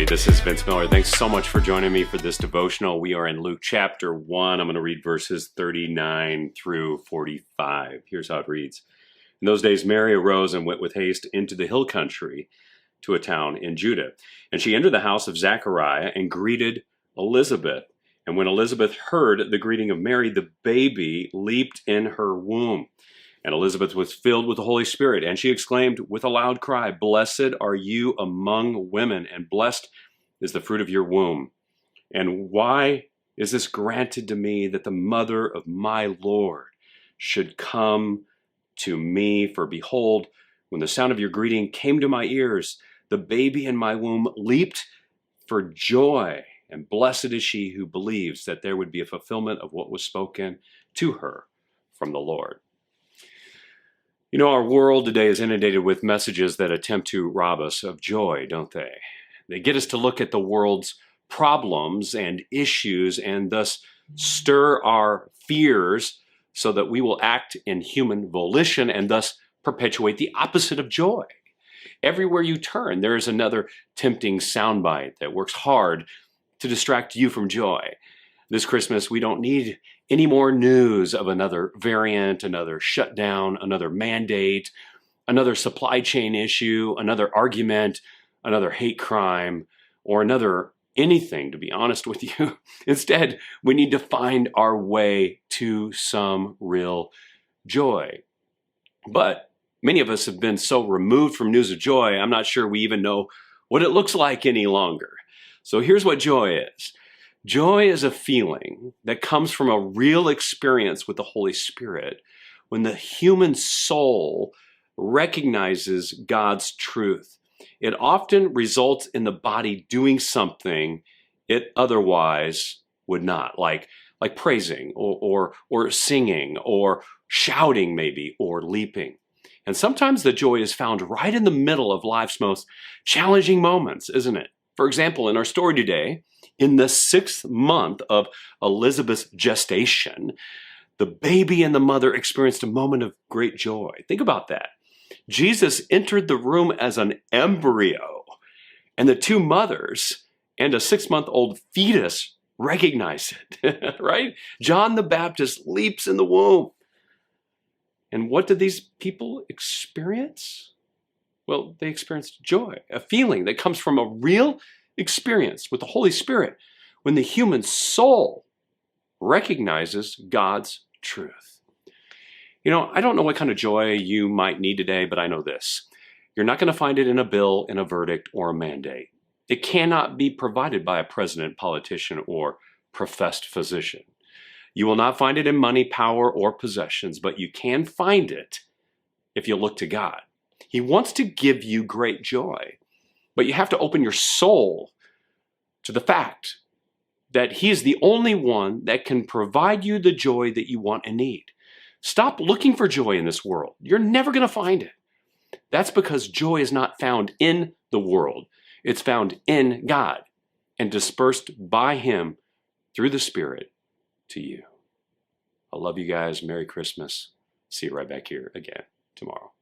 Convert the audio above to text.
this is Vince Miller. Thanks so much for joining me for this devotional. We are in Luke chapter 1. I'm going to read verses 39 through 45. Here's how it reads. In those days, Mary arose and went with haste into the hill country to a town in Judah. And she entered the house of Zechariah and greeted Elizabeth. And when Elizabeth heard the greeting of Mary, the baby leaped in her womb. And Elizabeth was filled with the Holy Spirit, and she exclaimed with a loud cry, "Blessed are you among women, and blessed is the fruit of your womb. And why is this granted to me, that the mother of my Lord should come to me? For behold, when the sound of your greeting came to my ears, the baby in my womb leaped for joy. And blessed is she who believes that there would be a fulfillment of what was spoken to her from the Lord." You know, our world today is inundated with messages that attempt to rob us of joy, don't they? They get us to look at the world's problems and issues and thus stir our fears so that we will act in human volition and thus perpetuate the opposite of joy. Everywhere you turn, there is another tempting soundbite that works hard to distract you from joy. This Christmas, we don't need any more news of another variant, another shutdown, another mandate, another supply chain issue, another argument, another hate crime, or another anything, to be honest with you. Instead, we need to find our way to some real joy. But many of us have been so removed from news of joy, I'm not sure we even know what it looks like any longer. So here's what joy is. Joy is a feeling that comes from a real experience with the Holy Spirit when the human soul recognizes God's truth. It often results in the body doing something it otherwise would not, like praising or singing or shouting maybe, or leaping. And sometimes the joy is found right in the middle of life's most challenging moments, isn't it? For example, in our story today, in the 6th month of Elizabeth's gestation, the baby and the mother experienced a moment of great joy. Think about that. Jesus entered the room as an embryo, and the two mothers and a 6-month-old fetus recognize it, right? John the Baptist leaps in the womb. And what did these people experience? Well, they experienced joy, a feeling that comes from a real experience with the Holy Spirit when the human soul recognizes God's truth. You know, I don't know what kind of joy you might need today, but I know this. You're not going to find it in a bill, in a verdict, or a mandate. It cannot be provided by a president, politician, or professed physician. You will not find it in money, power, or possessions, but you can find it if you look to God. He wants to give you great joy, but you have to open your soul to the fact that He is the only one that can provide you the joy that you want and need. Stop looking for joy in this world. You're never going to find it. That's because joy is not found in the world. It's found in God and dispersed by Him through the Spirit to you. I love you guys. Merry Christmas. See you right back here again tomorrow.